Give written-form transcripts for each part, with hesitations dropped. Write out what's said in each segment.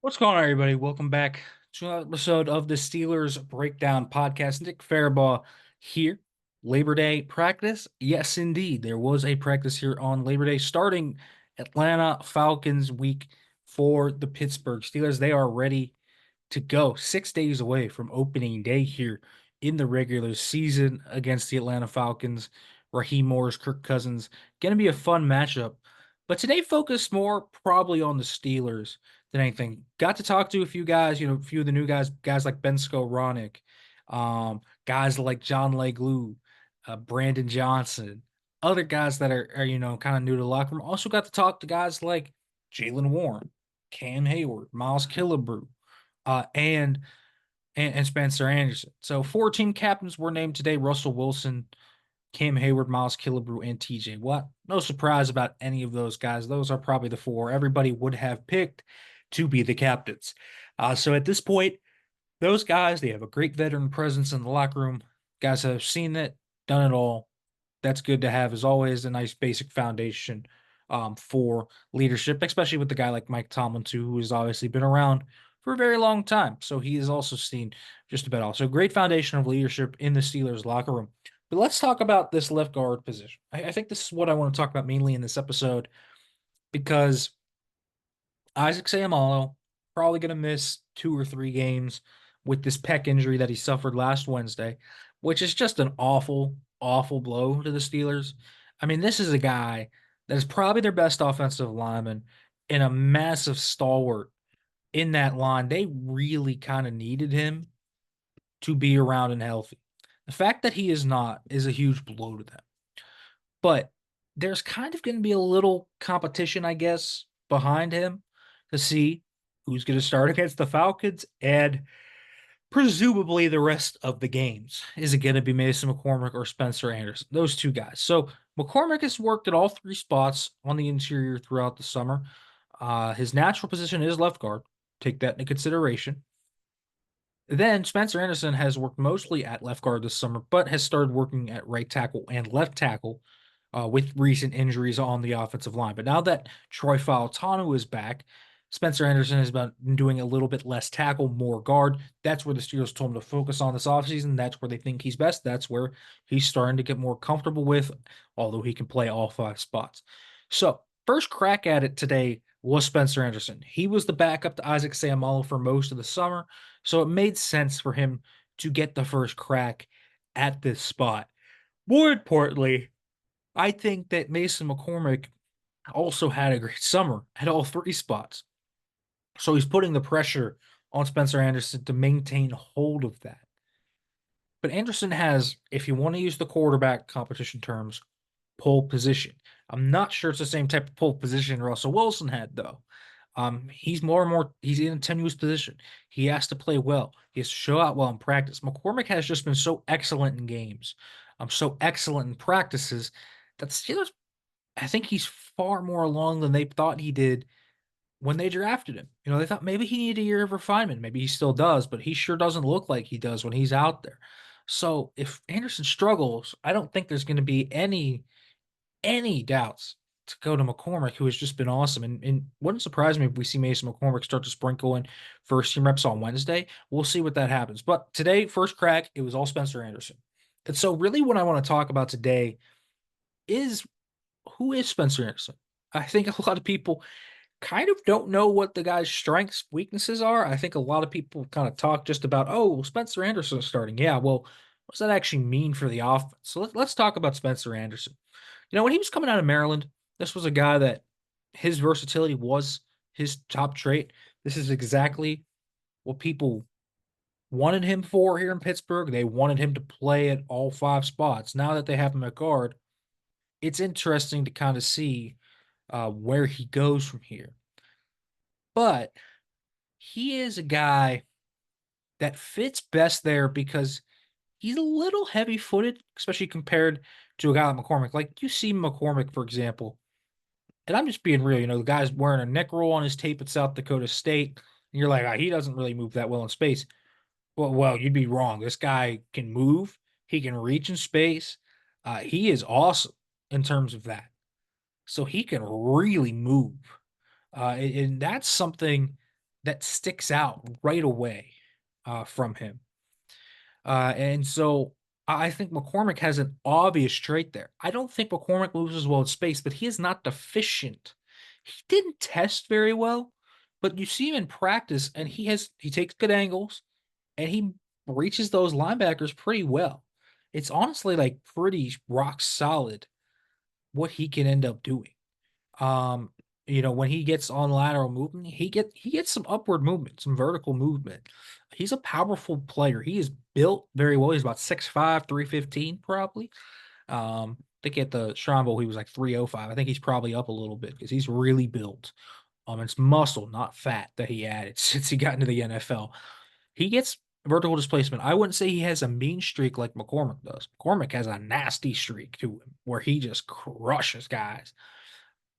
What's going on, everybody? Welcome back to another episode of the Steelers Breakdown Podcast. Nick Faribaugh here. Labor Day practice. Yes, indeed. There was a practice here on Labor Day starting Atlanta Falcons week for the Pittsburgh Steelers. They are ready to go 6 days away from opening day here in the regular season against the Atlanta Falcons. Raheem Morris, Kirk Cousins. Going to be a fun matchup. But today focused more probably on the Steelers than anything. Got to talk to a few guys, a few of the new guys like Ben Skowronek, guys like John Leglue, Brandon Johnson, other guys that are kind of new to the locker room. Also got to talk to guys like Jalen Warren, Cam Hayward, Miles Killebrew, and Spencer Anderson. So four team captains were named today: Russell Wilson, Cam Hayward, Miles Killebrew, and TJ Watt. No surprise about any of those guys. Those are probably the four everybody would have picked to be the captains. So at this point, those guys, they have a great veteran presence in the locker room. Guys have seen it, done it all. That's good to have, as always, a nice basic foundation for leadership, especially with the guy like Mike Tomlin, too, who has obviously been around for a very long time. So he has also seen just about all. So great foundation of leadership in the Steelers locker room. But let's talk about this left guard position. I think this is what I want to talk about mainly in this episode because Isaac Seumalo probably going to miss 2 or 3 games with this pec injury that he suffered last Wednesday, which is just an awful, awful blow to the Steelers. I mean, this is a guy that is probably their best offensive lineman and a massive stalwart in that line. They really kind of needed him to be around and healthy. The fact that he is not is a huge blow to them. But there's kind of going to be a little competition, I guess, behind him to see who's going to start against the Falcons and presumably the rest of the games. Is it going to be Mason McCormack or Spencer Anderson? Those two guys. So McCormack has worked at all three spots on the interior throughout the summer. His natural position is left guard. Take that into consideration. Then Spencer Anderson has worked mostly at left guard this summer, but has started working at right tackle and left tackle with recent injuries on the offensive line. But now that Troy Fautanu is back, Spencer Anderson has been doing a little bit less tackle, more guard. That's where the Steelers told him to focus on this offseason. That's where they think he's best. That's where he's starting to get more comfortable with, although he can play all five spots. So, first crack at it today was Spencer Anderson. He was the backup to Isaac Seumalo for most of the summer. So it made sense for him to get the first crack at this spot. More importantly, I think that Mason McCormick also had a great summer at all three spots. So he's putting the pressure on Spencer Anderson to maintain hold of that. But Anderson has, if you want to use the quarterback competition terms, pole position. I'm not sure it's the same type of pole position Russell Wilson had, though. He's more and more, he's in a tenuous position. He has to play well. He has to show out well in practice. McCormick has just been so excellent in games, so excellent in practices that the Steelers, I think he's far more along than they thought he did when they drafted him. They thought maybe he needed a year of refinement. Maybe he still does, but he sure doesn't look like he does when he's out there. So if Anderson struggles, I don't think there's going to be any doubts to go to McCormick, who has just been awesome. And wouldn't surprise me if we see Mason McCormick start to sprinkle in first team reps on Wednesday. We'll see what that happens. But today, first crack, it was all Spencer Anderson. And so, really, what I want to talk about today is who is Spencer Anderson? I think a lot of people kind of don't know what the guy's strengths, weaknesses are. I think a lot of people kind of talk just about, oh, well, Spencer Anderson is starting. Yeah, well, what does that actually mean for the offense? So let's talk about Spencer Anderson. When he was coming out of Maryland, this was a guy that his versatility was his top trait. This is exactly what people wanted him for here in Pittsburgh. They wanted him to play at all five spots. Now that they have him at guard, it's interesting to kind of see where he goes from here. But he is a guy that fits best there because he's a little heavy footed, especially compared to a guy like McCormick. Like you see McCormick, for example, and I'm just being real, the guy's wearing a neck roll on his tape at South Dakota State, and you're like, he doesn't really move that well in space. Well, you'd be wrong. This guy can move, he can reach in space. He is awesome in terms of that. So he can really move. And that's something that sticks out right away from him. And so I think McCormack has an obvious trait there. I don't think McCormack loses well in space, but he is not deficient. He didn't test very well, but you see him in practice, and he takes good angles, and he reaches those linebackers pretty well. It's honestly like pretty rock solid what he can end up doing. Um, when he gets on lateral movement, he gets some upward movement, some vertical movement. He's a powerful player. He is built very well. He's about 6'5", 315 probably. I think at the Shrine Bowl he was like 305. I think he's probably up a little bit because he's really built. It's muscle, not fat, that he added since he got into the NFL. He gets vertical displacement. I wouldn't say he has a mean streak like McCormack does. McCormack has a nasty streak to him where he just crushes guys.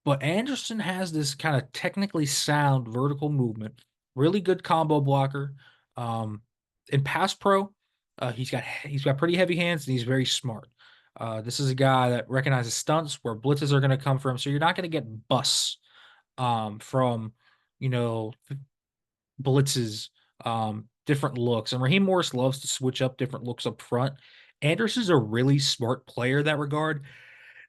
But Anderson has this kind of technically sound vertical movement, really good combo blocker. Um, in pass pro, he's got pretty heavy hands and he's very smart. This is a guy that recognizes stunts where blitzes are going to come from, so you're not going to get busts from you know blitzes, different looks. And Raheem Morris loves to switch up different looks up front. Anderson's a really smart player in that regard.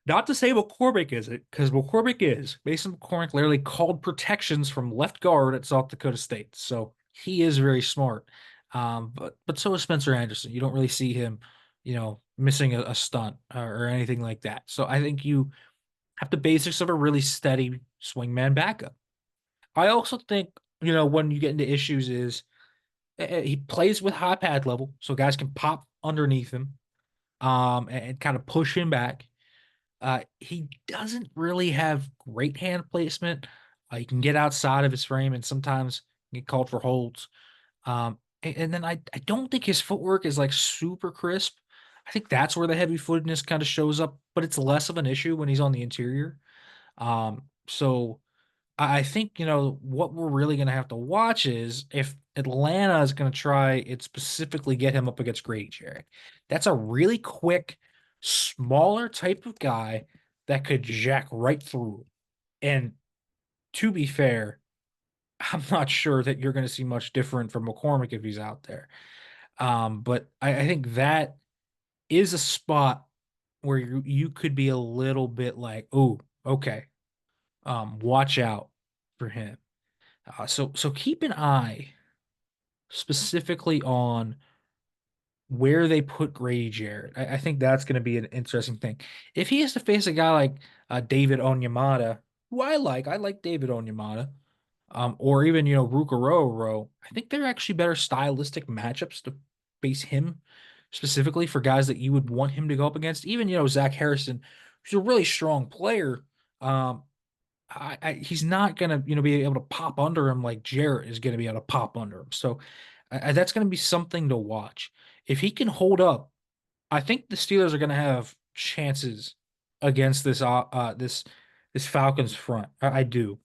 Not to say McCormick isn't, because McCormick is. Mason McCormick literally called protections from left guard at South Dakota State. So he is very smart. But so is Spencer Anderson. You don't really see him, missing a stunt or anything like that. So I think you have the basics of a really steady swingman backup. I also think, when you get into issues is he plays with high pad level, so guys can pop underneath him and kind of push him back. He doesn't really have great hand placement. He can get outside of his frame and sometimes get called for holds. And then I don't think his footwork is like super crisp. I think that's where the heavy footedness kind of shows up, but it's less of an issue when he's on the interior. So I think, what we're really going to have to watch is if Atlanta is going to try and specifically get him up against Grady Jarrett. That's a really quick, smaller type of guy that could jack right through. And to be fair, I'm not sure that you're going to see much different from McCormick if he's out there. But I think that is a spot where you could be a little bit like, oh, okay, watch out for him. So keep an eye specifically on where they put Grady Jarrett. I think that's going to be an interesting thing. If he has to face a guy like David Onyemata, who I like David Onyemata, or even Ruka, I think they're actually better stylistic matchups to face him specifically for guys that you would want him to go up against. Even Zach Harrison, who's a really strong player. He's not gonna be able to pop under him like Jarrett is gonna be able to pop under him. So that's gonna be something to watch. If he can hold up, I think the Steelers are gonna have chances against this Falcons front. I do.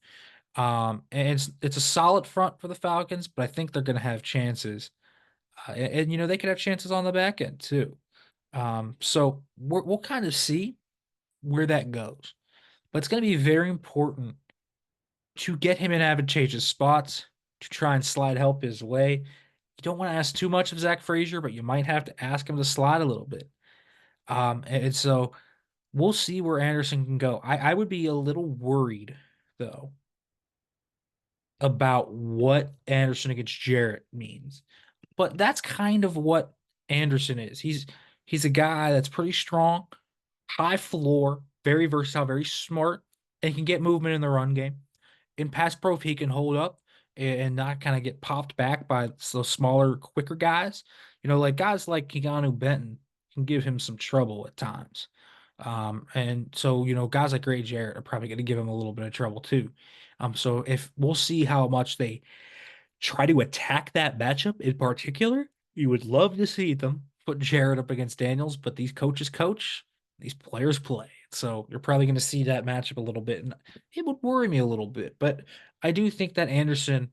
And it's a solid front for the Falcons, but I think they're gonna have chances. And they could have chances on the back end too. So we'll kind of see where that goes. But it's going to be very important to get him in advantageous spots to try and slide help his way. You don't want to ask too much of Zach Frazier, but you might have to ask him to slide a little bit. And so we'll see where Anderson can go. I would be a little worried, though, about what Anderson against Jarrett means. But that's kind of what Anderson is. He's a guy that's pretty strong, high floor, very versatile, very smart, and can get movement in the run game. In pass pro, if he can hold up and not kind of get popped back by those smaller, quicker guys, like guys like Keanu Benton can give him some trouble at times. And so, guys like Gray Jarrett are probably going to give him a little bit of trouble too. So if we'll see how much they try to attack that matchup in particular, you would love to see them put Jarrett up against Daniels, but these coaches coach, these players play. So you're probably going to see that matchup a little bit, and it would worry me a little bit. But I do think that Anderson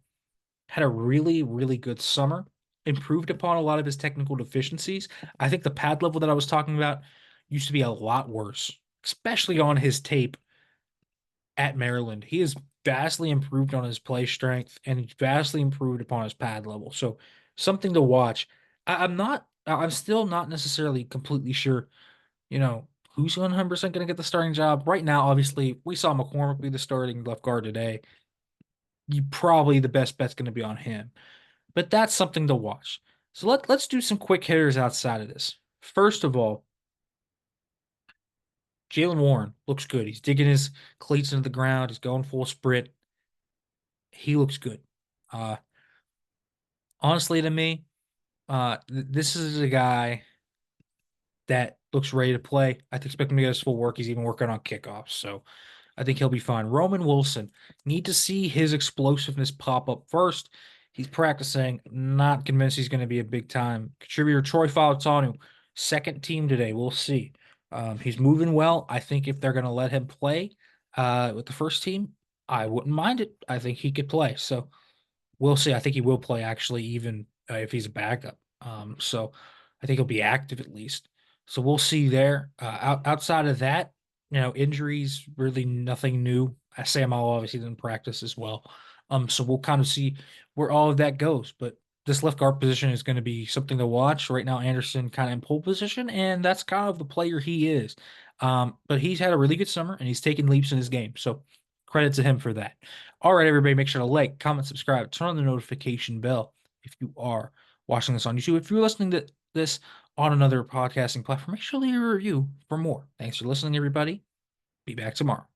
had a really, really good summer, improved upon a lot of his technical deficiencies. I think the pad level that I was talking about used to be a lot worse, especially on his tape at Maryland. He is vastly improved on his play strength and he's vastly improved upon his pad level. So something to watch. I'm still not necessarily completely sure, who's 100% going to get the starting job. Right now, obviously, we saw McCormack be the starting left guard today. You probably the best bet's going to be on him. But that's something to watch. So let's do some quick hitters outside of this. First of all, Jalen Warren looks good. He's digging his cleats into the ground. He's going full sprint. He looks good. Uh, Honestly, to me, this is a guy that looks ready to play. I expect him to get his full work. He's even working on kickoffs, so I think he'll be fine. Roman Wilson, need to see his explosiveness pop up first. He's practicing. Not convinced he's going to be a big time contributor. Troy Fautanu, second team today. We'll see. He's moving well. I think if they're going to let him play with the first team, I wouldn't mind it. I think he could play. So we'll see. I think he will play actually, even if he's a backup. So I think he'll be active at least. So we'll see there. Outside of that, injuries, really nothing new. Sam Howell obviously didn't practice as well. So we'll kind of see where all of that goes. But this left guard position is going to be something to watch. Right now, Anderson kind of in pole position, and that's kind of the player he is. But he's had a really good summer, and he's taken leaps in his game. So credit to him for that. All right, everybody, make sure to like, comment, subscribe, turn on the notification bell if you are watching this on YouTube. If you're listening to this on another podcasting platform, make sure to leave a review for more. Thanks for listening, everybody. Be back tomorrow.